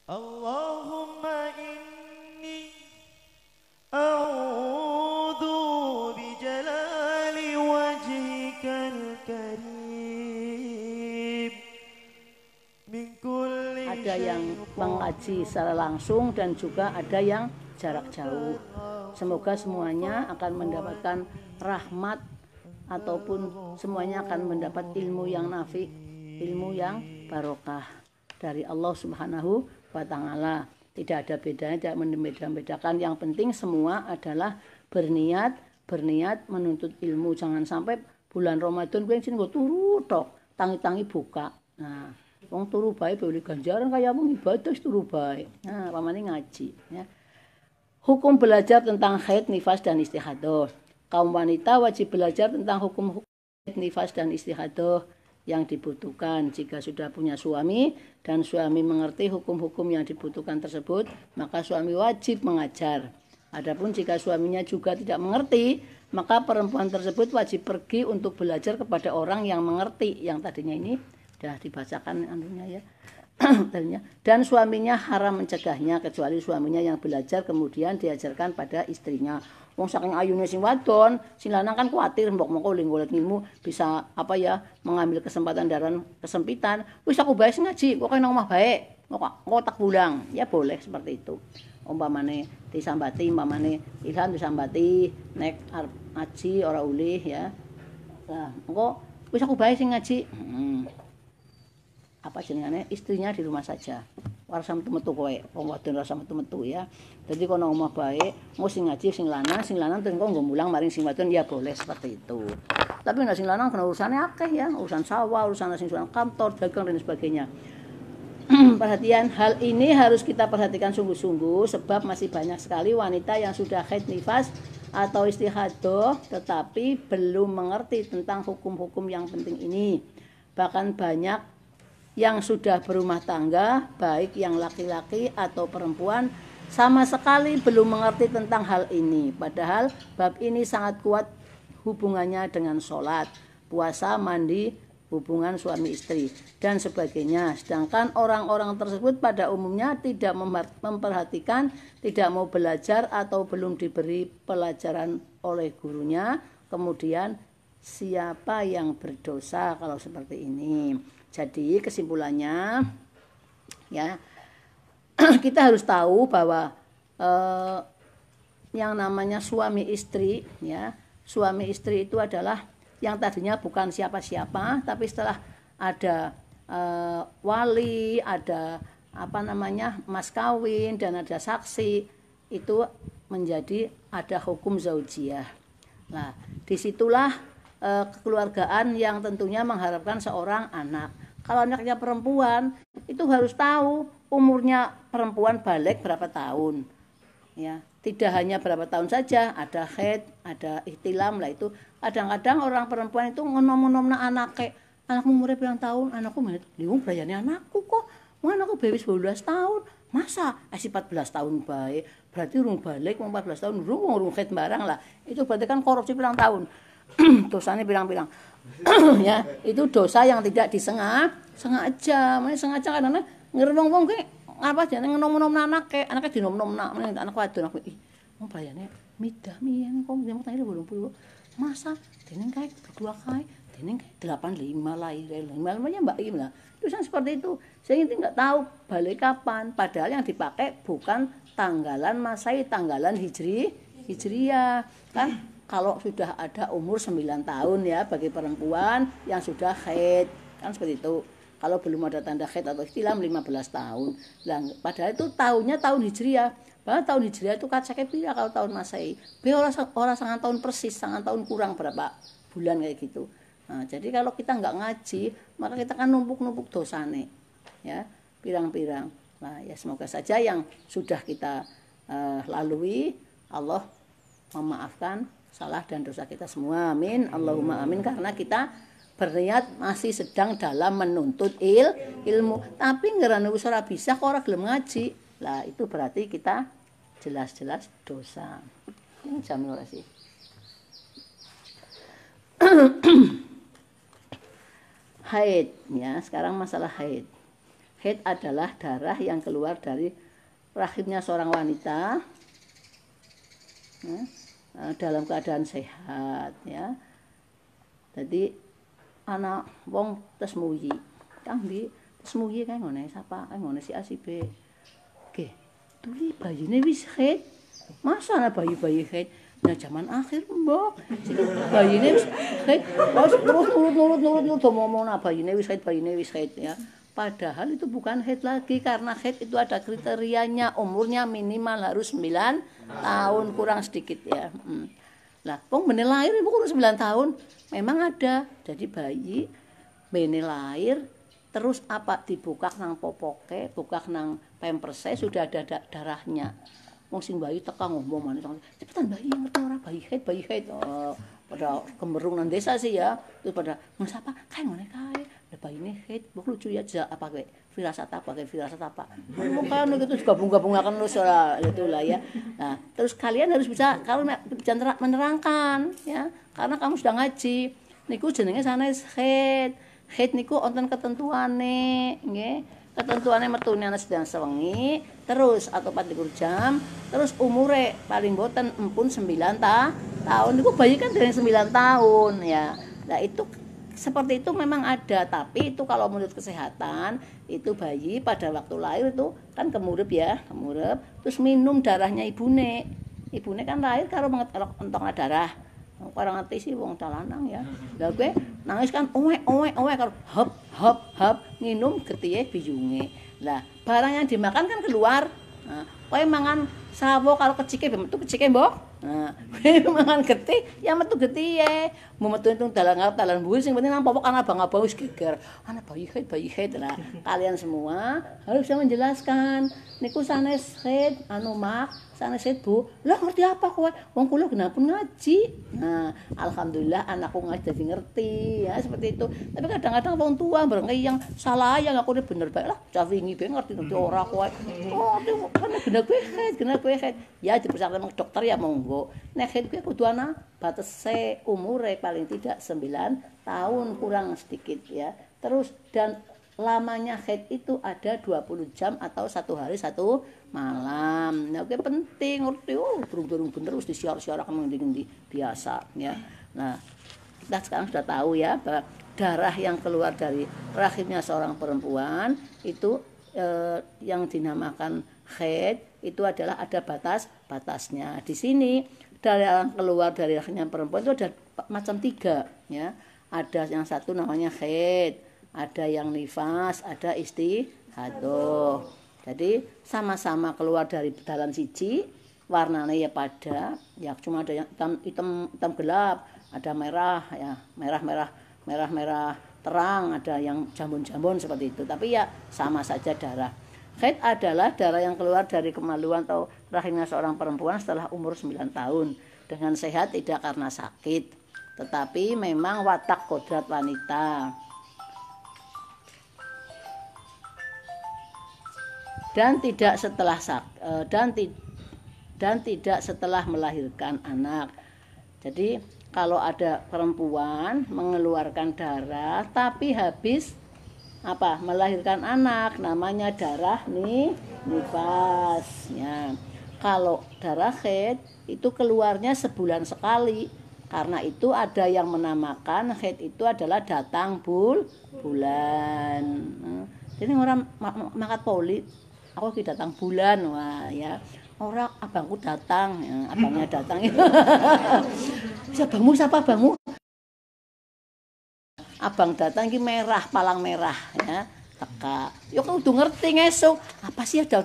Allahumma inni a'udzu bijalali wajhikal karim min kulli Ada yang mengaji secara langsung dan juga ada yang jarak jauh. Semoga semuanya akan mendapatkan rahmat ataupun semuanya akan mendapat ilmu yang nafi, ilmu yang barokah dari Allah Subhanahu wa taala. Tidak ada bedanya, tidak membeda-bedakan. Yang penting semua adalah berniat menuntut ilmu. Jangan sampai bulan Ramadan kuwi sing turu tok, tangi-tangi buka. Nah, wong turu bae boleh ganjaran kaya wong ibadah turu bae. Nah, pamane ngaji ya. Hukum belajar tentang haid, nifas dan istihadah. Kaum wanita wajib belajar tentang hukum haid, nifas dan istihadah yang dibutuhkan. Jika sudah punya suami dan suami mengerti hukum-hukum yang dibutuhkan tersebut, maka suami wajib mengajar. Adapun jika suaminya juga tidak mengerti, maka perempuan tersebut wajib pergi untuk belajar kepada orang yang mengerti. Yang tadinya ini sudah dibacakan anunya ya. Dan suaminya haram mencegahnya kecuali suaminya yang belajar kemudian diajarkan pada istrinya. Wong saking ayune sing wadon, sing lanang kan kuatir mbok-mbok golek ilmu bisa apa ya mengambil kesempatan dalam kesempitan. Wis aku bae sing ngaji, kok nang omah bae. Kok tak pulang. Ya boleh seperti itu. Umpamane disambati, umpamane Ilham disambati nek arep ngaji ora ulih ya. Nah, engko wis aku bae sing ngaji. Apa jenengane istrinya di rumah saja. Ora usah metu-metu kowe, wong wadon ora usah metu-metu ya. Dadi kono omah bae, engko sing ngaji sing lanang engko nggo mulang maring sing wadon ya boleh seperti itu. Tapi nek sing lanang kena urusane akeh ya, urusan sawah, urusan sing kantor, dagang dan sebagainya. Perhatian, hal ini harus kita perhatikan sungguh-sungguh sebab masih banyak sekali wanita yang sudah haid nifas atau istihadah tetapi belum mengerti tentang hukum-hukum yang penting ini. Bahkan banyak yang sudah berumah tangga, baik yang laki-laki atau perempuan, sama sekali belum mengerti tentang hal ini. Padahal bab ini sangat kuat hubungannya dengan sholat, puasa, mandi, hubungan suami istri, dan sebagainya. Sedangkan orang-orang tersebut pada umumnya tidak memperhatikan, tidak mau belajar atau belum diberi pelajaran oleh gurunya. Kemudian siapa yang berdosa kalau seperti ini? Jadi kesimpulannya ya kita harus tahu bahwa yang namanya suami istri ya, suami istri itu adalah yang tadinya bukan siapa-siapa tapi setelah ada wali, ada apa namanya mas kawin dan ada saksi itu menjadi ada hukum zaujiyah. Nah, disitulah kekeluargaan yang tentunya mengharapkan seorang anak. Kalau anaknya perempuan, itu harus tahu umurnya perempuan balik berapa tahun. Ya, tidak hanya berapa tahun saja, ada haid, ada ihtilam lah itu. Kadang-kadang orang perempuan itu ngonom-ngonomna anaknya, anakmu umurnya berapa tahun? Anakku liung bayane anakku kok. Anakku bebis 12 tahun. Masa 14 tahun baik. Berarti urung balik 14 tahun urung haid barang lah. Itu berarti kan korupsi berapa tahun. Dosanya bilang-bilang ya itu dosa yang tidak sengaja karena ngerwong-wong ke apa jenenge nom-nom anake dinom-nomna anak wadon aku mau bayane midah miyen kok mau tanya 20 masa dening kae berdua kae dening kae 85 lahir namanya Mbak Im lah terus seperti itu saya itu enggak tahu balik kapan padahal yang dipakai bukan tanggalan Masehi tanggalan Hijriyah kan. Kalau sudah ada umur 9 tahun ya bagi perempuan yang sudah haid kan seperti itu. Kalau belum ada tanda haid atau ihtilam 15 tahun. Lah padahal itu tahunnya tahun Hijriah. Padahal tahun Hijriah itu kacake pira kalau tahun Masehi. Be ora sangat tahun persis, sangat tahun kurang berapa bulan kayak gitu. Nah, jadi kalau kita enggak ngaji, maka kita kan numpuk-numpuk dosane. Ya, pirang-pirang. Nah, ya semoga saja yang sudah kita lalui Allah memaafkan salah dan dosa kita semua. Amin. Allahumma amin karena kita berniat masih sedang dalam menuntut ilmu. Tapi ngerane wis ora bisa kok ora gelem ngaji. Lah itu berarti kita jelas-jelas dosa. Ini jam ora sih. Haid ya, sekarang masalah haid. haid adalah darah yang keluar dari rahimnya seorang wanita ya, dalam keadaan sehat ya. Jadi anak wong tes muyi kang di tes muyi kae ngene sapa kae ngene si A si B oke tuli bayine wis haid masa ana bayi-bayi haid nah zaman akhir mbok bayine wis haid terus nurut ngomong bayine wis haid ya. Padahal itu bukan haid lagi karena haid itu ada kriterianya, umurnya minimal harus 9 tahun kurang sedikit ya. Lah, wong bene lahir ibu kurang 9 tahun memang ada. Jadi bayi bene lahir terus apa dibukak nang popoke, bukak nang pamperse sudah ada darahnya. Wong sing bayi teka ngomong maneh cepetan bayi ngerti ora bayi haid. Oh, pada gemerung nang desa sih ya. Terus pada mas apa kae ngene kae. Lah bayine haid, mbok lucu ya apa kowe? Firasat apa? Bukan gitu gabung-gabungaken terus ora itulah ya. Nah, terus kalian harus bisa kalau bisa menerangkan ya. Karena kamu sudah ngaji. Niku jenenge sanes haid. Haid niku wonten ketentuane, nggih. Ketentuane metune ana sedang sewengi, terus atau 24 jam, terus umure paling boten empun 9 tahun. Niku bayi kan dari 9 tahun ya. Nah, itu seperti itu memang ada, tapi itu kalau menurut kesehatan itu bayi pada waktu lahir itu kan kemurep ya, terus minum darahnya ibune kan lahir karo entong darah. Orang ngerti sih wong lanang ya. Lah kowe nangis kan owe karo hop minum getihe biyunge. Lah barang yang dimakan kan keluar. Nah, kowe mangan sawo karo kecike metu kecike mbok. Nah, kowe mangan getih ya metu getihe. Metu itu dalan ngarep dalan mburi sing penting nang popok ana abang-abang wis geger. Ana bayi haid. Lah kalian semua harus bisa menjelaskan niku sanes haid sanes haid Bu. Lah ngerti apa kowe? Wong kula genapun ngaji. Nah, alhamdulillah anakku ngaji dadi ngerti ya seperti itu. Tapi kadang-kadang wong tua bareng yang salah yang aku bener bae lah cah wingi bae ngerti ora kowe. Oh, kan bener kowe haid. Ya diperiksa sama dokter ya monggo. Nek haid kuwi kudu ana batese umure paling tidak 9 tahun kurang sedikit ya. Terus dan lamanya haid itu ada 20 jam atau 1 hari 1 malam. Nah, oke penting ngerti. Durung bener wis disiar-siaraken ngendi-ngendi biasa ya. Nah, kita sekarang sudah tahu ya bahwa darah yang keluar dari rahimnya seorang perempuan itu yang dinamakan haid itu adalah ada batasnya. Di sini darah yang keluar dari rahimnya perempuan itu ada macam 3 ya. Ada yang satu namanya haid, ada yang nifas, ada istihadah. Jadi sama-sama keluar dari dalan siji, warnanya ya pada, ya cuma ada yang hitam gelap, ada merah ya, merah terang, ada yang jambon-jambon seperti itu. Tapi ya sama saja darah. Haid adalah darah yang keluar dari kemaluan atau rahimnya seorang perempuan setelah umur 9 tahun. Dengan sehat tidak karena sakit, tetapi memang watak kodrat wanita. Dan tidak setelah melahirkan anak. Jadi kalau ada perempuan mengeluarkan darah tapi habis melahirkan anak, namanya darah nifas ya. Kalau darah haid itu keluarnya sebulan sekali. Karena itu ada yang menamakan haid itu adalah datang bulan. Jadi orang makat poli, aku ki datang bulan wah ya. Orang abangku datang, ya, abangnya datang. Bisa abangmu siapa abangmu? Abang datang ki merah, palang merah ya. Teka. Yo kudu ngerti ngesuk. Apa sih ada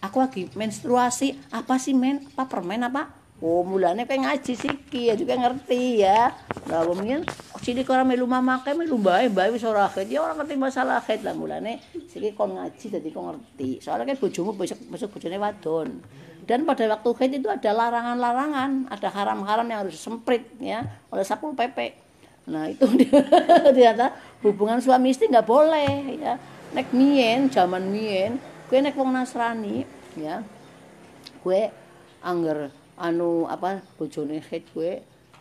aku lagi menstruasi. Apa sih apa permen apa? Oh, mulane kowe ngaji siki ya juga ngerti ya. Lah mungkin sini ora melu mamake melu bae wis ora haid. Ya ora ngerti masalah haid lah mulane siki kon ngaji dadi kon ngerti. Soalnya kan bojomu besok bojone wadon. Dan pada waktu haid itu ada larangan-larangan, ada haram-haram yang harus semprit ya oleh Satpol PP. Nah, itu ternyata hubungan suami istri enggak boleh ya. Nek zaman mien, kowe nek wong Nasrani ya. Kowe angger bojone haid kowe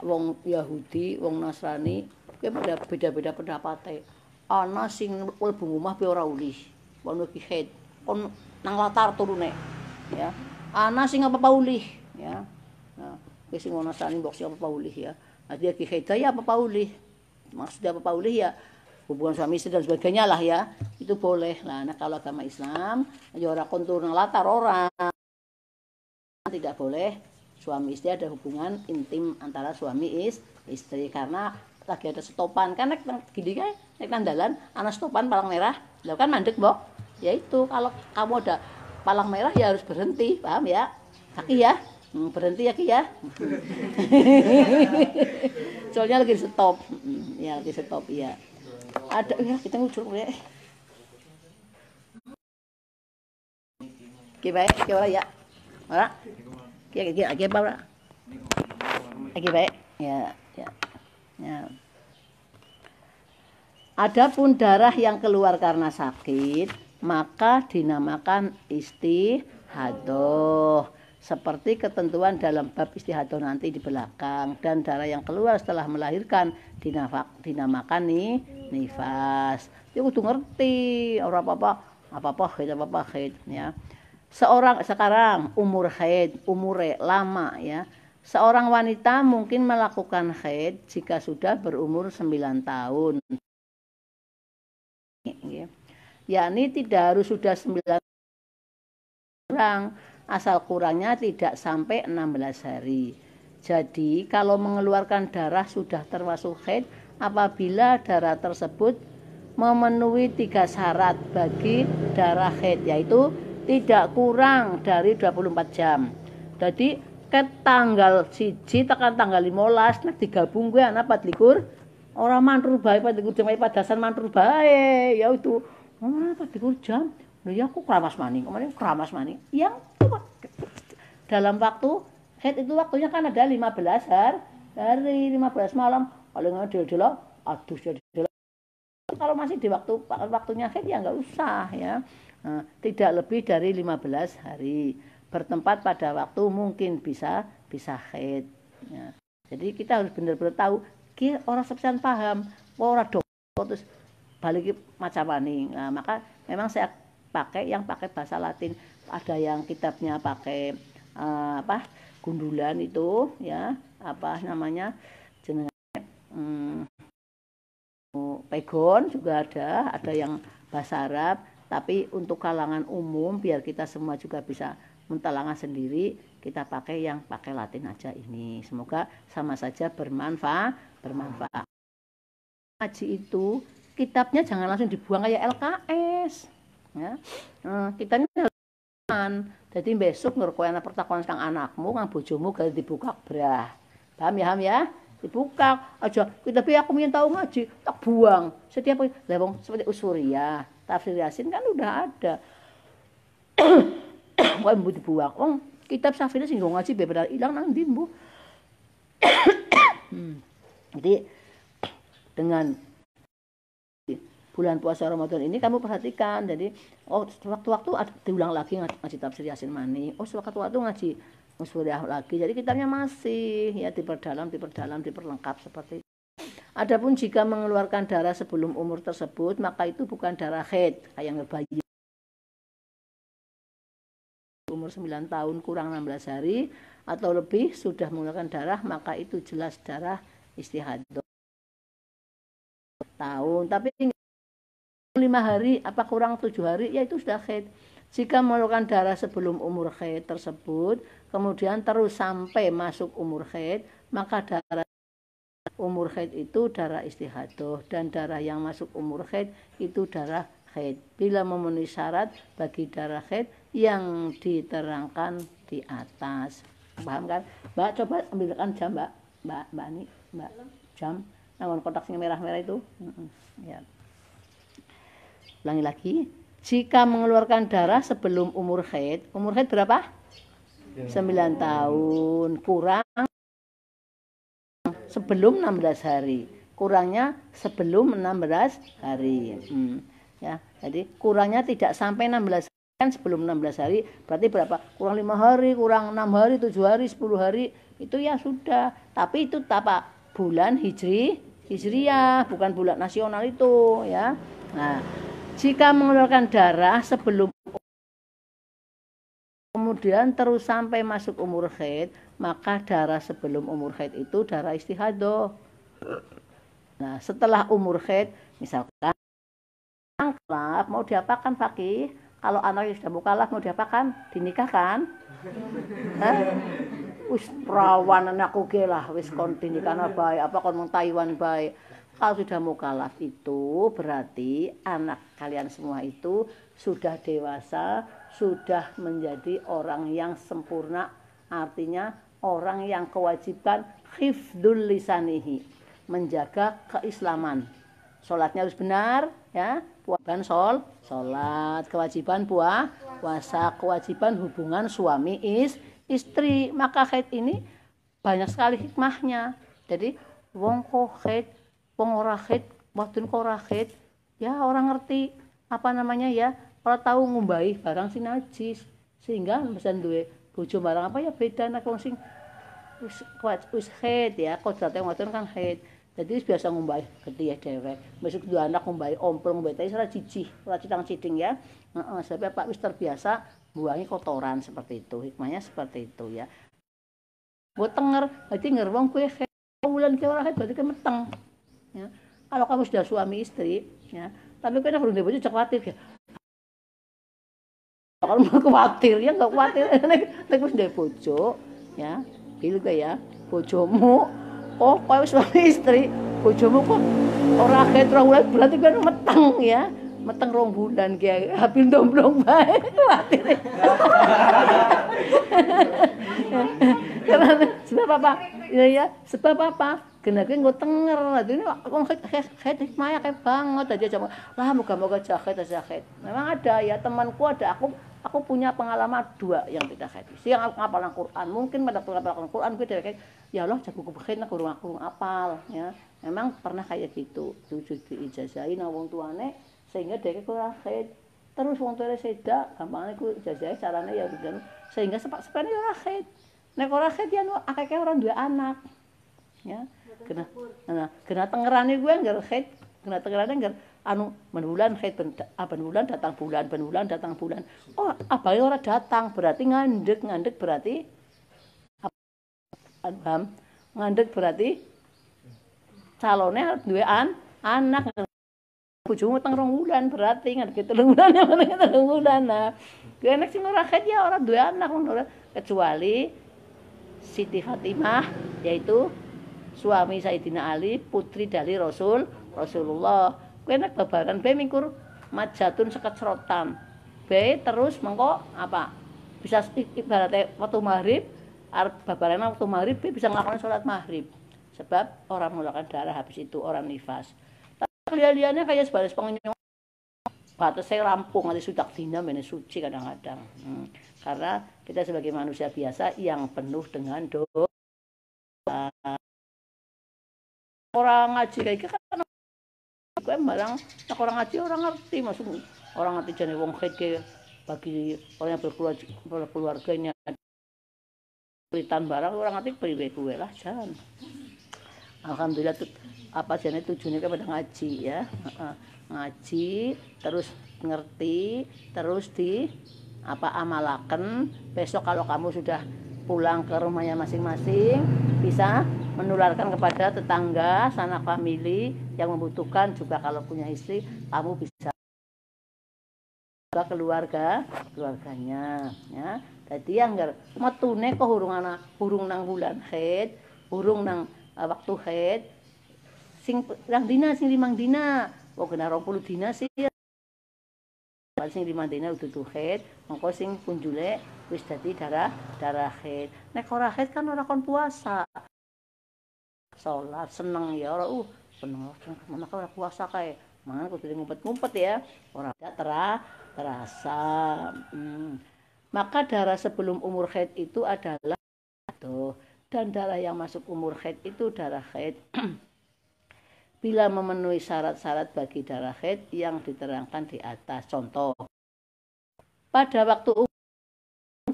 wong Yahudi, wong Nasrani, kowe beda-beda pendapate. Ana sing mlebu omah pe ora ulih. wono ki haid kon nang latar turune ya ana sing apa paulih ya nah wis sing ana sani mbok sing apa paulih ya dia ki haid ya apa paulih maksudnya apa paulih ya hubungan suami istri dan sebagainya lah ya itu boleh lah. Nah kalau agama Islam ya ora kontur nang latar orang tidak boleh suami istri ada hubungan intim antara suami istri karena lagi ada stopan kan nek gini kan nek nang dalan ana stopan palang merah lho kan mandek mbok ya itu kalau kamu ada palang merah ya harus berhenti paham ya Kaki ya berhenti ya Ki ya soalnya lagi stop ya lagi stop ya ada ya kita ngucul ya Ki baik Ki ora ya ora Ki apa ora Ki baik ya ya ya adapun darah yang keluar karena sakit maka dinamakan istihadah seperti ketentuan dalam bab istihadah nanti di belakang dan darah yang keluar setelah melahirkan dinamakan nifas. Ya kudu ngerti ora apa-apa haid ya. Seorang sekarang umure lama ya. Seorang wanita mungkin melakukan haid jika sudah berumur 9 tahun. Yakni tidak harus sudah 9 tahun asal kurangnya tidak sampai 16 hari. Jadi kalau mengeluarkan darah sudah termasuk haid apabila darah tersebut memenuhi 3 syarat bagi darah haid yaitu tidak kurang dari 24 jam. Jadi ke tanggal 1 tekan tanggal 15 nek digabung kuwi ana 24 ora mantur bae 24 jam padasan mantur bae ya itu ora 24 jam. Loh ya aku keramas maning, kemarin keramas maning. Yang dalam waktu haid itu waktunya kan ada 15 hari 15 malam. Kalau nggak dilo aduh jadi kalau masih di waktunya haid ya nggak usah ya. Nah, tidak lebih dari 15 hari. Bertempat pada waktu mungkin bisa haid. Ya. Jadi kita harus benar-benar tahu. Ki orang sepisan paham, orang dokter terus balik macam maning. Nah, maka memang saya pakai bahasa Latin, ada yang kitabnya pakai gundulan itu ya apa namanya jenenge pegon juga ada yang bahasa Arab tapi untuk kalangan umum biar kita semua juga bisa mentelangah sendiri kita pakai Latin aja ini semoga sama saja bermanfaat ngaji itu kitabnya jangan langsung dibuang kayak LKS ya kitanya jadi besok ngerko anak pertakuan kang anakmu kang bojomu gak dibuka brah paham ya dibuka aja tapi aku ingin tahu ngaji tak buang setiap lewong seperti usuriyah tafsir yasin kan udah ada kok mbu dibuang kitab safira sing ngaji beber ilang nang ndi mbu jadi dengan bulan puasa Ramadan ini kamu perhatikan jadi waktu-waktu diulang lagi ngaji tafsir Yasin Mani sewaktu-waktu ngaji Musfuriyah lagi jadi kitabnya masih ya diperlengkap seperti itu. Adapun jika mengeluarkan darah sebelum umur tersebut maka itu bukan darah haid kayak bayi umur 9 tahun kurang 16 hari atau lebih sudah mengeluarkan darah maka itu jelas darah istihadah tahun tapi 5 hari apa kurang 7 hari ya itu sudah haid. Jika mengeluarkan darah sebelum umur haid tersebut kemudian terus sampai masuk umur haid maka darah umur haid itu darah istihadah dan darah yang masuk umur haid itu darah haid bila memenuhi syarat bagi darah haid yang diterangkan di atas. Paham kan? Mbak coba ambilkan jam Mbak Ani jam namun kotak yang merah-merah itu ya. Ulangi lagi, jika mengeluarkan darah sebelum umur haid berapa? 9 tahun, kurang sebelum 16 hari. Kurangnya sebelum 16 hari. Ya, jadi kurangnya tidak sampai 16 hari kan sebelum 16 hari, berarti berapa? Kurang 5 hari, kurang 6 hari, 7 hari, 10 hari, itu ya sudah. Tapi itu apa? Bulan Hijriyah, bukan bulan nasional itu, ya. Nah, Jika mengeluarkan darah sebelum kemudian terus sampai masuk umur haid, maka darah sebelum umur haid itu darah istihadah. Nah, setelah umur haid, misalkan mukallaf mau diapakan Fakih? Kalau anak sudah mukallaf mau diapakan? Dinikahkan? Wis perawanan aku ge lah, wis kon dinikahna bae, apa kon mung Taiwan bae. Kalau sudah mukallaf itu berarti anak kalian semua itu sudah dewasa, sudah menjadi orang yang sempurna, artinya orang yang kewajiban hifdzul lisanihi, menjaga keislaman. Sholatnya harus benar, ya. Kewajiban sholat, kewajiban puasa, kewajiban hubungan suami istri. Maka haid ini banyak sekali hikmahnya. Jadi wong kok haid, wong ora haid, wadon kok ora haid, ya orang ngerti apa namanya ya, ora tahu ngumbahi barang sing najis, sehingga mesen duwe bojo barang apa ya beda nek wong sing wis haid ya, kodrate wadon kan haid. Jadi biasa ngumbahi getih dhewek. Mesuk dua anak ngumbahi ompol ngumbahi tai ora jijih, ora citang-citing ya. Sebab Pak wis terbiasa buangi kotoran seperti itu. Hikmahnya seperti itu ya. Mbok tenger, berarti nger wong kowe wulan ki ora haid berarti kowe meteng. Ya. Kalau kamu sudah suami istri ya, tapi kowe nek urung bojo cek kuwatir ya. Kalau mau kuwatir ya enggak kuwatir nek wis ndek bojo ya. Gitu ya. Bojomu kowe suami istri, bojomu kok ora haid 2 bulan berarti kowe meteng ya. Meteng 2 bulan ki habil domblong bae kuwatir. Sebab apa? Ya, sebab apa? Genake nggo tenger. Dene wong haid hikmahnya kayak banget aja coba. Lah moga-moga jaket aja haid. Memang ada ya temanku ada aku punya pengalaman 2 yang tidak haid. Yang ngapal Al-Qur'an, mungkin pada penghafal Al-Qur'an gue kayak ya Allah jago haid nak kurang apal ya. Memang pernah kayak gitu. Cucu diijazahi nang wong tuane sehingga dia kurang haid. Terus wong tuane seda, gampangane ku ijazahi carane ya sehingga sepene ora haid. Nek ora haid ya akeh orang duwe anak. Ya. Kena tengerane gue ngger haid, kena tengerane ngger anu bulan haid bulan datang bulan. Oh, abahe ora datang berarti ngandek berarti ngandek berarti calone duwe anak. Bojomu teng 2 bulan berarti ngandek 3 bulan ya 3 bulan. Nah, nek sing ora haid ya ora duwe anak kecuali Siti Fatimah yaitu suami Sayyidina Ali, putri dari Rasulullah. Kowe nek babaran bae mingkur majatun seket serotan. Bae terus mengko apa? Bisa ibaratnya waktu maghrib, arep babaran waktu maghrib bisa nglakoni salat maghrib. Sebab orang mengeluarkan darah habis itu orang nifas. Tapi liane kayak sebatas pengenyong batasnya rampung nanti sudah dina mene suci kadang-kadang. Karena kita sebagai manusia biasa yang penuh dengan dosa. Orang ngaji kayak gitu kan kowe barang nek orang ngaji orang ngerti maksud orang ngerti jane wong haid bagi orang yang berkeluarganya ceritaan barang orang ngerti priwe kuwe lah jan. Alhamdulillah apa jane tujuannya pada ngaji ya. Ngaji terus ngerti terus di amalaken besok kalau kamu sudah pulang ke rumahnya masing-masing bisa menularkan kepada tetangga, sanak famili yang membutuhkan juga kalau punya istri kamu bisa keluarganya ya. Dadi anggar metune kok hurung nang bulan haid, hurung nang waktu haid sing rang dina sing 5 dina. Kok kena 20 dina sih. Sing 5 dina udah haid, mengko sing punjule wis dadi darah haid. Nek ora haid kan ora kon puasa. Salat seneng ya ora seneng maka ora puasa kae. Mangan kudu ngumpet-ngumpet ya. Ora terasa. Maka darah sebelum umur haid itu adalah dan darah yang masuk umur haid itu darah haid bila memenuhi syarat-syarat bagi darah haid yang diterangkan di atas. Contoh, pada waktu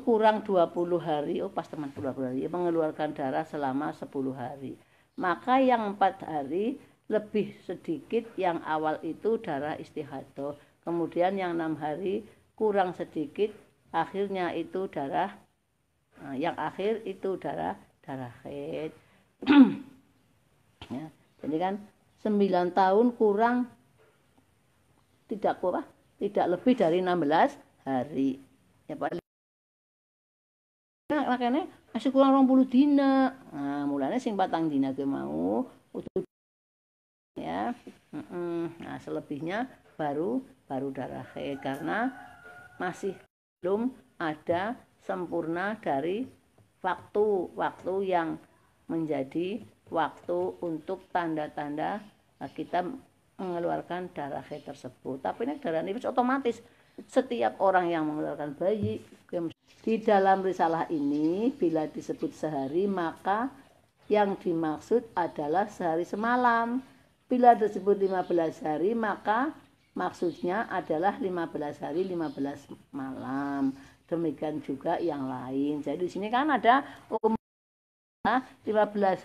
kurang 20 hari, pas teman 20 hari, mengeluarkan darah selama 10 hari. Maka yang 4 hari lebih sedikit yang awal itu darah istihadah. kemudian yang 6 hari kurang sedikit, akhirnya itu darah, yang akhir itu darah haid. Ya, jadi kan 9 tahun kurang tidak lebih dari 16 hari. Ya paling makanya masih kurang 20 dina. Nah, mulanya sing 4 dina ke mau utuh ya. Nah, selebihnya baru darah haid karena masih belum ada sempurna dari waktu yang menjadi waktu untuk tanda-tanda kita mengeluarkan darah haid tersebut. Tapi ini darah nifas otomatis setiap orang yang mengeluarkan bayi. Di dalam risalah ini bila disebut sehari maka yang dimaksud adalah sehari semalam. Bila disebut 15 hari maka maksudnya adalah 15 hari 15 malam. Demikian juga yang lain. Jadi di sini kan ada 15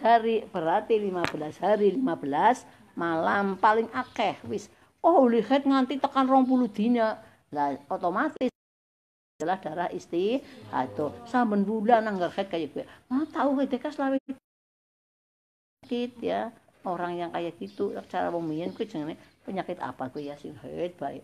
hari berarti 15 hari 15 malam paling akeh wis. Oh lihat nganti tekan 20 dina. Lah otomatis adalah darah atau saben bulan anggar haid kayak gue. Tahu haid kas lawe sakit ya. Orang yang kayak gitu cara pembiyen kuwi jenenge penyakit apa kuwi ya sing haid baik.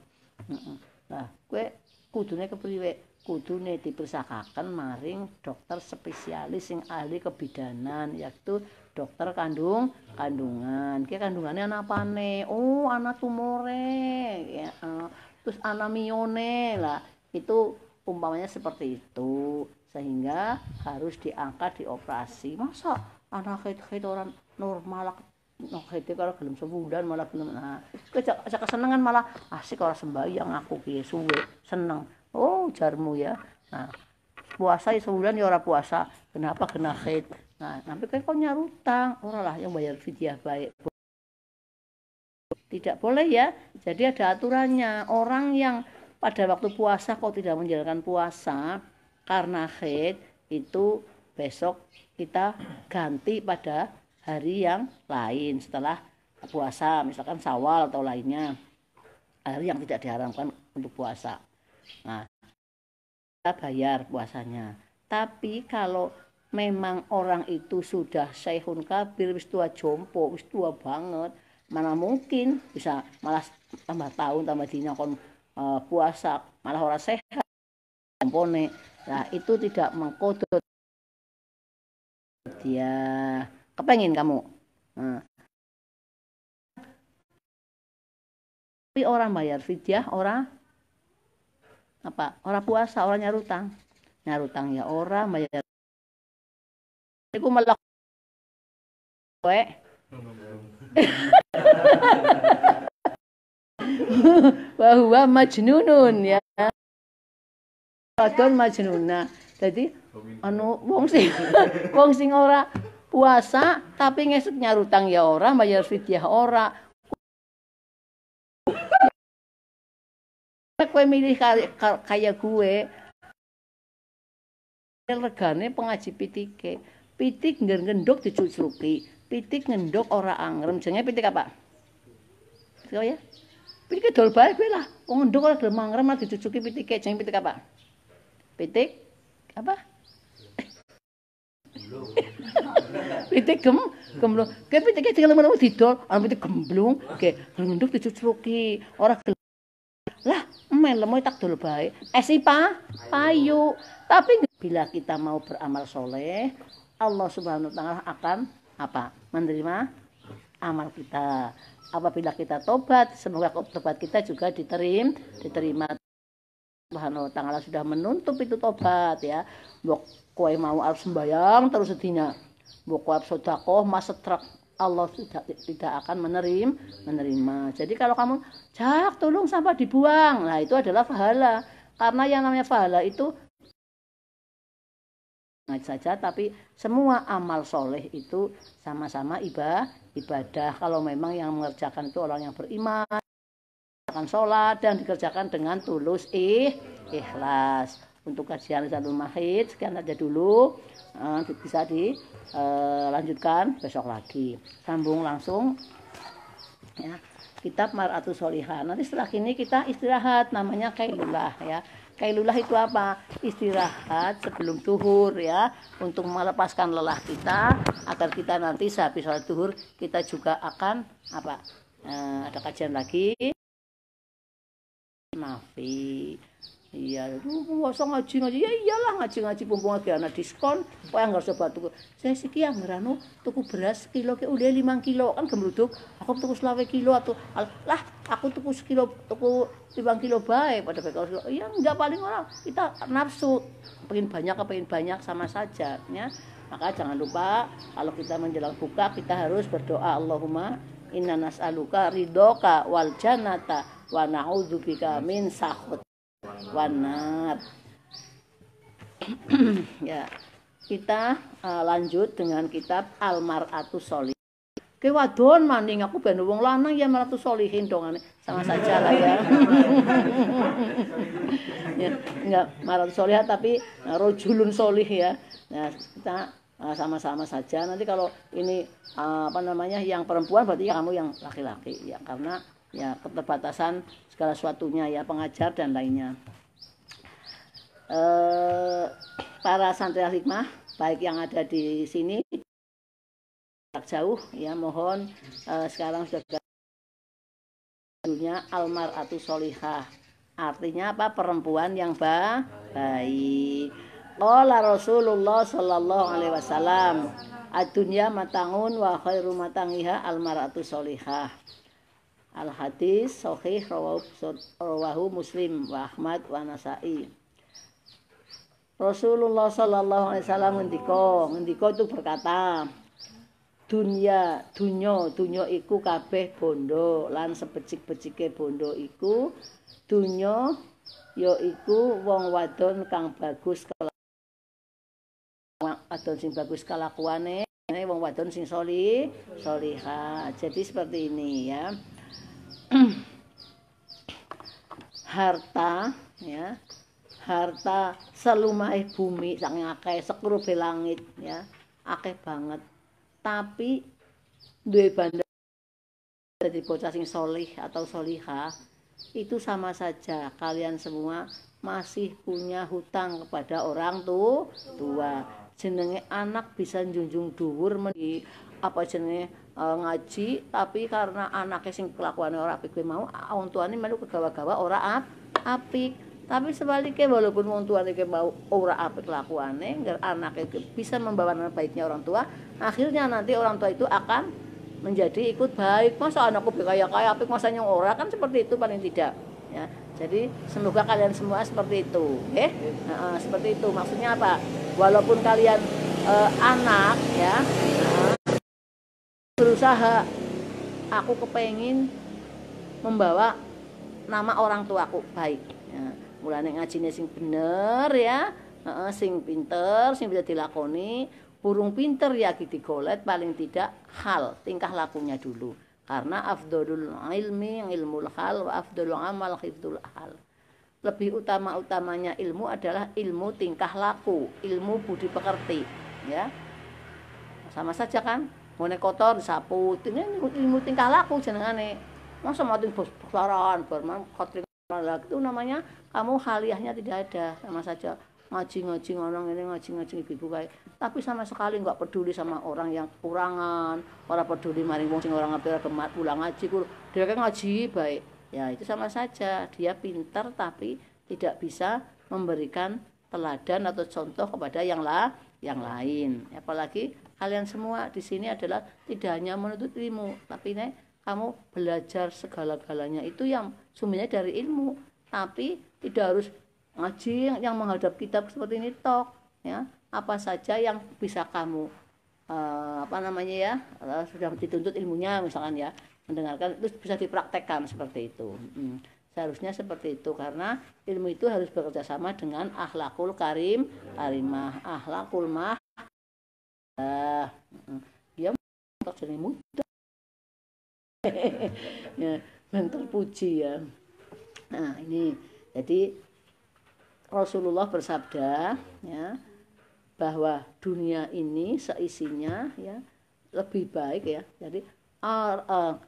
Nah, gue kudune kepriwe? Kudune dipersakaken maring dokter spesialis sing ahli kebidanan yaitu dokter kandungan. Ki kandungane ana apane? Oh, ana tumore ya. Terus ana mione lah. Itu umpamanya seperti itu. Sehingga harus diangkat dioperasi. Masa anak haid orang normal haidnya kalau gelem sebulan malah gelem kesenengan malah asik orang sembahyang aku ki suwe seneng. Oh jarmu ya. Nah puasa sebulan ya orang puasa. Kenapa kena haid? Nah sampai kayak kau nyarutang orang lah yang bayar fidyah baik. Tidak boleh ya. Jadi ada aturannya. Orang yang pada waktu puasa kau tidak menjalankan puasa karena haid itu besok kita ganti pada hari yang lain setelah puasa, misalkan Syawal atau lainnya, hari yang tidak diharamkan untuk puasa. Nah, kita bayar puasanya. Tapi kalau memang orang itu sudah syekhun kabir, wis tua jompo, wis tua banget, mana mungkin bisa malah tambah tahun tambah dina kon puasa, malah orang sehat jompone. Nah, itu tidak mengkodot dia. Kepengen kamu. Nah. Tapi orang bayar fidyah, orang apa? Orang puasa, orang nyarutang. Nyarutang ya orang bayar. Iku melok kowe. Bahwa majnunun ya. Adon majnuna. Jadi wong sing ora puasa tapi ngesuk nyarutang ya ora, bayar fidyah ora. Kowe milih kayak gue. Regane pengaji pitike. Pitik ngendok dicucruki. Pitik ngendok ora angrem. Jenenge pitik apa? Pitik ya? Pitik dol bae kowe lah. Wong ngendok ora gelem angrem malah dicucuki pitike. Jenenge pitik apa? Pitik apa? Pitik gemblung. Ke pitike dikelem-kelem didol, ana pitik gemblung, ke ngenduk dicucruki. Ora lah, melem tak dol bae. Esipa, payu. Tapi bila kita mau beramal soleh, Allah Subhanahu wa taala akan apa? Menerima amal kita. Apabila kita tobat, semoga tobat kita juga diterima. Subhanahu wa taala sudah menuntut itu tobat ya. Mbok kowe mau arep sembayang terus sedina. Mbok kowe sedekah mas setrak Allah tidak akan menerima. Jadi kalau kamu jak tolong sampah dibuang. Nah, itu adalah pahala. Karena yang namanya pahala itu saja tapi semua amal soleh itu sama-sama ibadah. Kalau memang yang mengerjakan itu orang yang beriman, sholat dan dikerjakan dengan tulus ikhlas. Untuk kajian Risalul Mahid sekian aja dulu, bisa dilanjutkan besok lagi, sambung langsung ya. kitab Mar'atus Sholihah. Nanti setelah ini kita istirahat, namanya Qailulah ya. Qailulah itu apa? Istirahat sebelum zuhur ya, untuk melepaskan lelah kita agar kita nanti sehabis sholat zuhur kita juga akan apa? Ada kajian lagi. Nafi. Iya, masa ngaji ya iyalah ngaji pumpung lagi ana diskon, kok enggak usah batu. Saya siki yang ngerano tuku beras kilo ke udah 5 kilo kan gembluduk. Aku tuku 20 kilo atau lah aku tuku sekilo tuku 5 kilo bae pada bekal. Iya enggak, paling orang kita nafsu pengen banyak sama saja ya. Maka jangan lupa kalau kita menjelang buka kita harus berdoa Allahumma inna nas'aluka ridhoka wal jannata wa na'udzubika min sakhut wanar. Ya, kita lanjut dengan kitab Al-Mar'atus Sholihah. Ke wadon maning aku ben wong lanang ya Mar'atus Sholihin dongane sama saja lah ya. Ya, enggak Mar'atus Sholihah tapi rojulun sholih ya. Nah, kita sama-sama saja. Nanti kalau ini apa namanya yang perempuan berarti ya kamu yang laki-laki ya, karena ya keterbatasan segala sesuatunya ya, pengajar dan lainnya. Para santri hikmah baik yang ada di sini jauh ya, mohon sekarang sudah judulnya Al-Mar'atus Sholihah, artinya apa? Perempuan yang baik. Qala Rasulullah sallallahu alaihi wasallam ad-dunya mata'un wa khairu matangiha al-mar'atus sholihah. Al-hadis sahih rawahu Muslim wa Ahmad wa Nasa'i. Rasulullah sallallahu alaihi wasallam ngendika itu berkata, dunya iku kabeh bondo lan sebecik-becike bondo iku dunya yaiku wong wadon kang bagus wadon sing bagus kelakuane, wong wadon sing sholihah. Jadi seperti ini ya. Harta ya, harta selumahe bumi saking akeh, sekrube langit ya, akeh banget. Tapi duwe bandar jadi bocah sing sholih atau sholihah itu sama saja kalian semua masih punya hutang kepada orang tua. Jenenge anak bisa njunjung dhuwur meneh apa jenenge ngaji, tapi karena anaknya sing kelakuane ora apik mau wong tuane melu kegawa-gawa ora apik. Tapi sebaliknya walaupun wong tuane mau ora apik kelakuane, agar anaknya bisa membawa nama baiknya orang tua, akhirnya nanti orang tua itu akan menjadi ikut baik. Masa anakku kaya apik masa nyong ora, kan seperti itu paling tidak ya. Jadi semoga kalian semua seperti itu, seperti itu. Maksudnya apa? Walaupun kalian anak ya, berusaha, aku kepengin membawa nama orang tuaku baik. Ya, mulane ngajine sing bener ya, sing pinter, sing bisa dilakoni. Burung pinter ya digolet paling tidak hal tingkah lakunya dulu. Karena afdhalul ilmi ilmul hal wa afdhalul amal hifdzul hal. Lebih utamanya ilmu adalah ilmu tingkah laku, ilmu budi pekerti, ya. Sama saja kan? Ngene kotor disapu, ini ilmu tingkah laku jenengane. Masa mati besaran, berman kotor itu namanya kamu haliyahnya tidak ada, sama saja. Ngaji orang ini ngaji ibu kayak, tapi sama sekali nggak peduli sama orang yang kekurangan, orang peduli maring wong sing orang ngerti gemat pulang ngaji dia kan ngaji baik ya, itu sama saja dia pintar tapi tidak bisa memberikan teladan atau contoh kepada yang lain. Apalagi kalian semua di sini adalah tidak hanya menuntut ilmu, tapi kamu belajar segala-galanya itu yang sumbernya dari ilmu, tapi tidak harus ngaji yang menghadap kitab seperti ini tok ya. Apa saja yang bisa kamu sudah dituntut ilmunya misalkan ya, mendengarkan itu bisa dipraktekkan seperti itu. Seharusnya seperti itu, karena ilmu itu harus bekerja sama dengan akhlakul karimah, akhlakul dia jadi mudah ya, terpuji ya. Nah ini jadi Rasulullah bersabda ya, bahwa dunia ini seisinya ya lebih baik ya. Jadi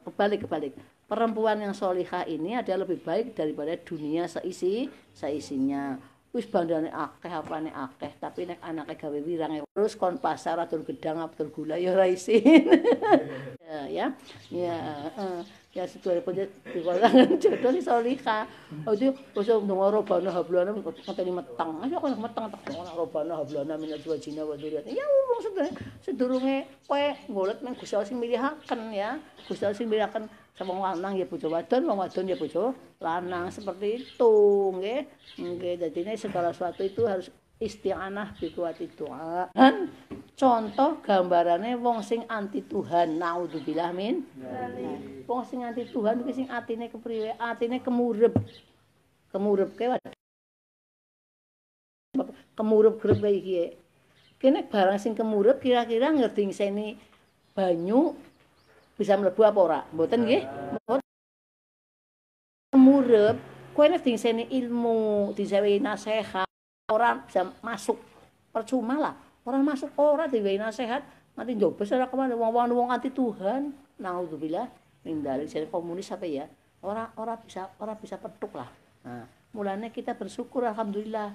kebalik perempuan yang solihah ini adalah lebih baik daripada dunia seisinya. Wis bandane akeh apane akeh, tapi nek anake gawe wirang terus kon pasar atur gedang atur gula ya ora isin. ya ya sesuai pun dikolangan jodoh si solihah. Itu basa ndonga robana hablana ngenteni meteng. Ayo kok meteng tak ngono robana hablana minal wajina wa dzurriyyah. Ya wong sedurunge kowe ngolet nang Gusti Allah sing milihaken ya. Gusti Allah sing milihaken wong lanang ya bojo wadon, wong wadon ya bojo lanang seperti itu, nggih. Nggih, dadine segala sesuatu itu harus isti'anah bi kuwati doa. Dan contoh gambarane wong sing anti Tuhan, naudzubillah min. Wong sing anti Tuhan iki sing atine kepriwe? Atine kemurep. Kemurepke kemurep grep iki. Kene barang sing kemurep kira-kira ngerti ngiseni banyu bisa mlebu apa ora? Mboten nggih. Kemurep kowe nek diseni ilmu, disewi nasihat, ora bisa masuk. Percuma lah. Ora masuk ora diwehi nasihat, nanti njobes ora kemana wong anti Tuhan. Naudzubillah min dzalik sing komunis apa ya? Ora bisa petuk lah. Nah, mulanya kita bersyukur alhamdulillah.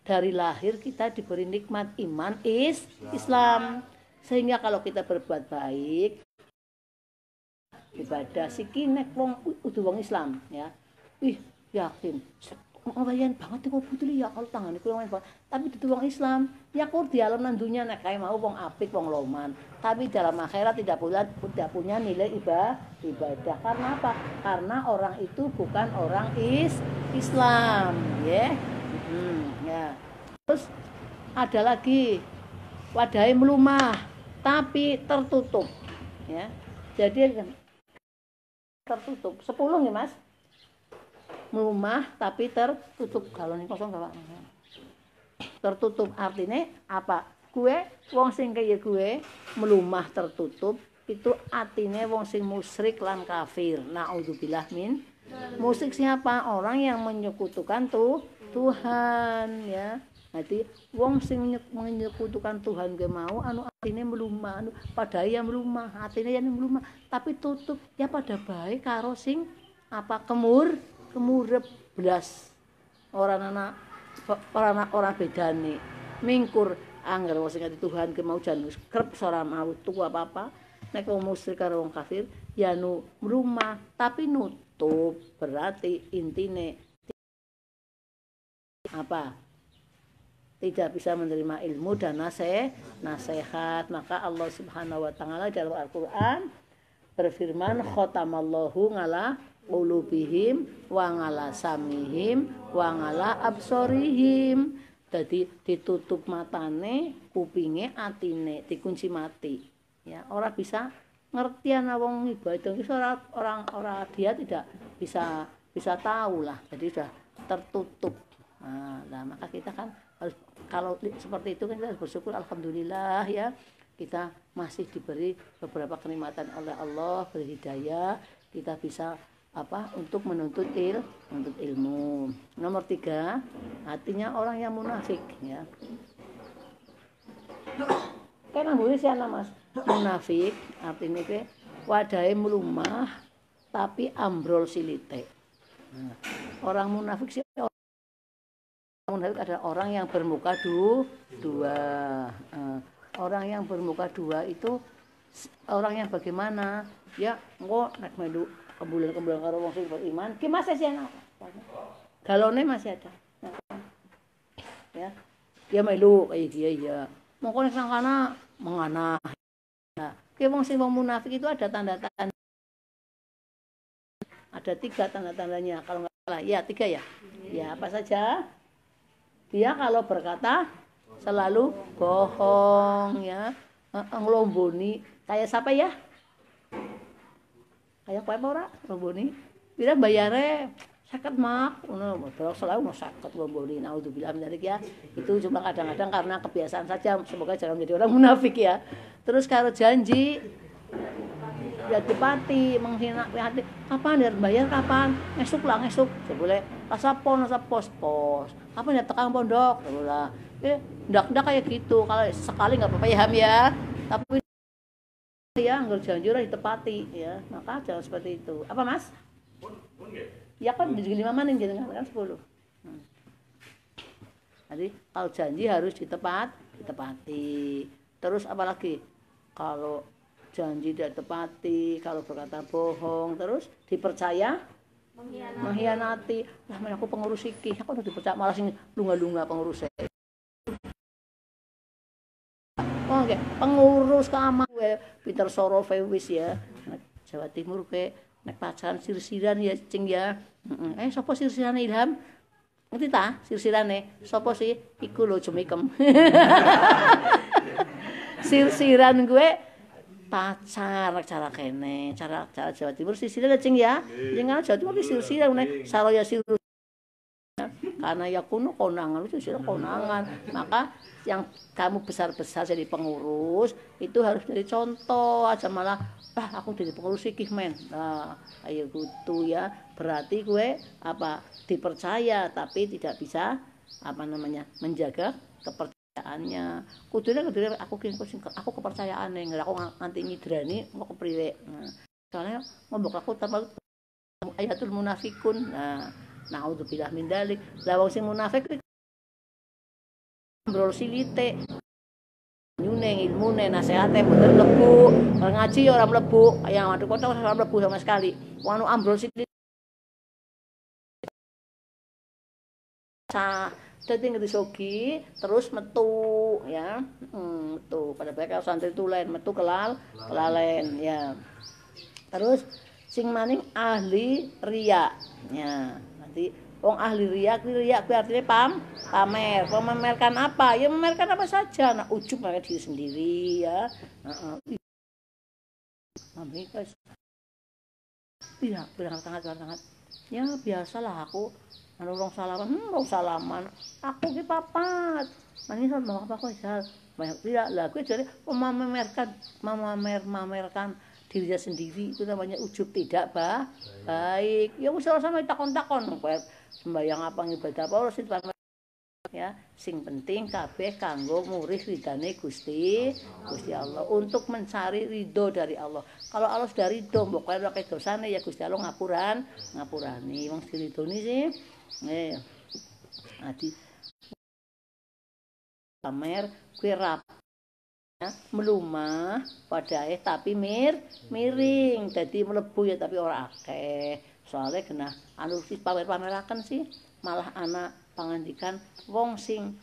Dari lahir kita diberi nikmat iman Islam. Sehingga kalau kita berbuat baik ibadah sikinek wong kudu wong Islam ya. Yakin ngelayan banget kok putri ya kalau tangan iku lumayan banget. Tapi dudu wong Islam ya kur di alam nan dunya nek kae mau wong apik wong loman. Tapi dalam akhirat tidak punya nilai ibadah. Karena apa? Karena orang itu bukan orang Islam ya. Ya. Terus ada lagi wadahnya melumah tapi tertutup ya. Jadi tertutup 10 nih Mas. Melumah tapi tertutup. Kalau ini kosong enggak Pak? Tertutup artinya apa? Gue wong sing kaya gue melumah tertutup itu artinya wong sing musyrik lan kafir. Naudzubillah min. Musyrik siapa? Orang yang menyekutukan Tuhan ya. Nanti wong sing menyekutukan Tuhan ge mau anu atine melumah anu padaya melumah atine yen melumah tapi tutup ya pada baik karo sing apa kemurep blas orang bedane mingkur angger wong sing ati Tuhan ge mau jan krep ora mau tuku apa-apa nek wong musyrik karo wong kafir ya nu melumah tapi nutup berarti intine apa? Tidak bisa menerima ilmu dan nasihat. Maka Allah Subhanahu wa taala dalam Al-Qur'an berfirman khatamallahu ngala qulubihim wa ngala samihim wa ngala absorihim. Jadi ditutup matane, kupinge, atine, dikunci mati. Ya, orang bisa ngerti ana wong ibadah iki orang dia tidak bisa tahu lah. Jadi sudah tertutup. Nah, maka kita kan harus kalau seperti itu kan kita harus bersyukur alhamdulillah ya kita masih diberi beberapa kenikmatan oleh Allah, berhidayah, kita bisa untuk menuntut ilmu. Nomor 3, artinya orang yang munafik ya. Kan ambune siana Mas. Munafik artinya ke wadahe melumah tapi ambrol silite. Nah, orang munafik sih munafik adalah orang yang bermuka dua. Orang yang bermuka dua itu orang yang bagaimana? Ya, engko nek melu kembulan karo wong sing beriman, ki masih sih ana. Galone masih ada. Ya. Ya melu kayak dia ya. Mongko nek nang kana mengana. Nah, ki wong sing munafik itu ada tanda-tanda. Ada 3 tanda-tandanya kalau enggak salah. Ya, 3 ya. Ya, apa saja? Dia kalau berkata selalu bohong ya, ngelomboni. Kayak siapa ya? Kayak kowe ora ngelomboni? Bila bayare 50 mak, ngono terus selalu mau 50 ngelomboni. Naudzubillah min dzalik ya. Itu cuma kadang-kadang karena kebiasaan saja. Semoga jangan menjadi orang munafik ya. Terus kalau janji ya dipati menghina hati kapan dia bayar kapan ngesuk boleh kasapon pos kapan dia tekan pondok lah ndak kayak gitu kalau sekali nggak apa-apa ya Ham ya tapi ya, anggar janji ora ditepati ya. Maka jangan seperti itu. Apa Mas? Pun ya kan di 5 maning jenengan kan 10. Jadi kalau janji harus ditepati. Terus apalagi? Kalau janji tidak ditepati, kalau berkata bohong, terus dipercaya mengkhianati. Lah aku pengurus iki, aku udah dipercaya malah sing lunga-lunga pengurus. Oh, okay. Pengurus keamanan Peter Sorofe wis ya. Jawa Timur ke nek pacaran sirsiran ya cing ya. Sapa sirsirane Ilham? Ngerti ta sirsirane? Sapa sih? Iku lho Jumikem. Sirsiran gue pacar cara kene, cara Jawa Timur sirsiran cing ya. Jangan Jawa Timur sirsiran nek saraya sirsiran. Karena ya kuno konangan itu sudah konangan, maka yang kamu besar-besar jadi pengurus itu harus jadi contoh aja malah aku jadi pengurus iki men. Nah, ayo gitu ya. Berarti gue dipercaya tapi tidak bisa menjaga kepercayaannya. Kudune aku kepercayaane, aku nganti nyidrani mau kepriwe. Nah, soalnya ngomong aku tambah ayatul munafikun. Naudzubillah min dalik. Lah wong sing munafik ngobrol silite. Nyune ilmune nasehate mboten mlebu. Ngaji ora mlebu, yang waduk kota ora mlebu sama sekali. Wong anu ambrol silite. Dadi ngerti sogi terus metu ya. Metu pada bae santri tulen metu kelalen ya. Terus sing maning ahli riya. Ya. Nanti wong ahli riya kuwi artinya pamer. Memamerkan apa? Ya memamerkan apa saja. Nah, ujub pakai diri sendiri ya. Mami guys. Iya, bilang sangat. Ya biasalah aku orang salaman. Aku ki papat. Mani sama apa kok isal. Banyak tidak lah aku jadi memamerkan dirinya sendiri itu namanya ujub tidak baik. Ya wis ora sampe takon-takon sembayang apa ibadah apa ora sing ya. Sing penting kabeh kanggo murih ridane Gusti Allah untuk mencari ridho dari Allah. Kalau Allah sudah ridho mbok kaya akeh dosane ya Gusti Allah ngapurani. Wong diridoni sih. Adi pamer kuwi ya, melumah padae tapi miring jadi melebu ya tapi ora akeh soalnya kena anu pamer-pameraken sih malah anak pangandikan wong sing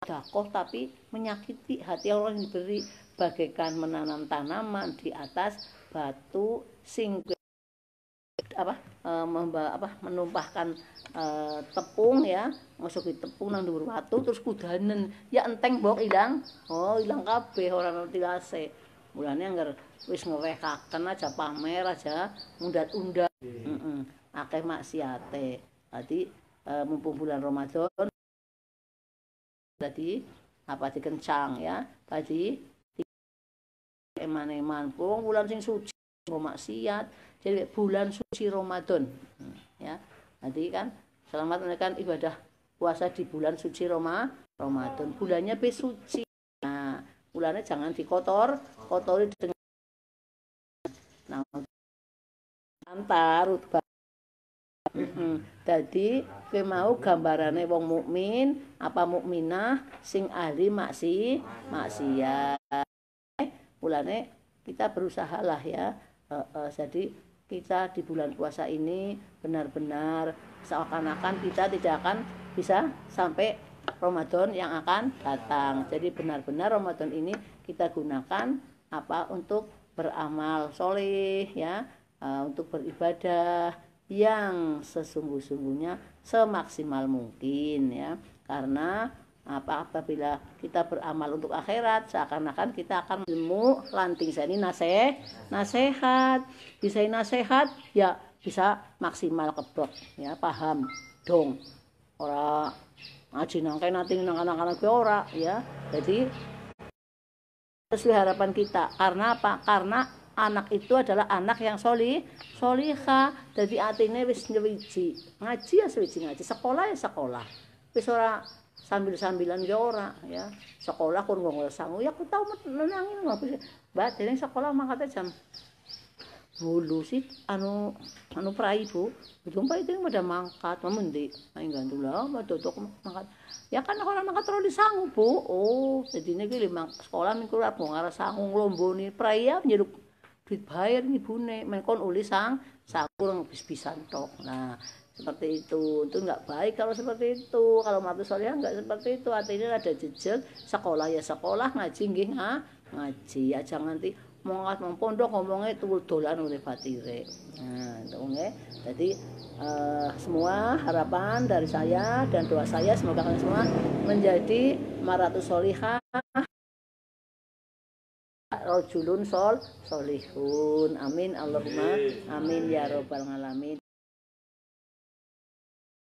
dakoh tapi menyakiti hati orang yang diberi bagaikan menanam tanaman di atas batu sing menumpahkan tepung ya masuki tepung nang dhuwur watu terus kudanen ya enteng mbok ilang kabeh ora ngerti lase mulane anggar wis ngewehkaken aja pamer aja undat-undat akeh maksiate dadi mumpung bulan Ramadan dadi dikencang ya dadi eman-eman bulan sing suci maksiat jadi bulan suci Ramadan ya. Nanti kan selamat menekan ibadah puasa di bulan suci Ramadan. Bulannya suci. Nah, bulannya jangan kotori dengan antar Jadi kowe mau gambarane wong mukmin apa mukminah sing ahli maksiat. Mulane kita berusahalah ya. Jadi kita di bulan puasa ini benar-benar seakan-akan kita tidak akan bisa sampai Ramadan yang akan datang. Jadi benar-benar Ramadan ini kita gunakan untuk beramal soleh ya, untuk beribadah yang sesungguh-sungguhnya semaksimal mungkin ya. Karena apabila kita beramal untuk akhirat seakan-akan kita akan ilmu lanting seni nasihat bisa nasihat ya bisa maksimal keblok ya paham dong ora ngaji nangke nanti nang anak-anak ora ya. Jadi sesuai harapan kita karena apa? Karena anak itu adalah anak yang solihah. Jadi atine wis nyewiji ngaji ya suwiji ngaji sekolah ya sekolah wis ora sambil-sambilan ya ora ya. Sekolah kon nggo sangu ya aku tau menangin ngopi. Mbak dene sekolah mangkate jam 10 sih anu prai Bu. Jumpa itu pada mangkat mendi main gandul lah tutuk mangkat. Ya kan orang mangkat terus disangu Bu. Oh, jadi iki sekolah minggu aku ngarep sangu nglomboni prai ya njaluk duit bayar ibune men kon uli kurang bis-bisan tok. Nah, seperti itu enggak baik kalau seperti itu. Kalau matu soleh enggak seperti itu, artinya ada jejak sekolah ya sekolah, ngaji nggih ngaji. Aja nganti mongat pondok ngomongnya tuh dolan oleh batire. Nah, itu nggih. Jadi semua harapan dari saya dan doa saya semoga kalian semua menjadi maratus solihah rojulun solihun. Amin Allahumma amin ya robbal alamin.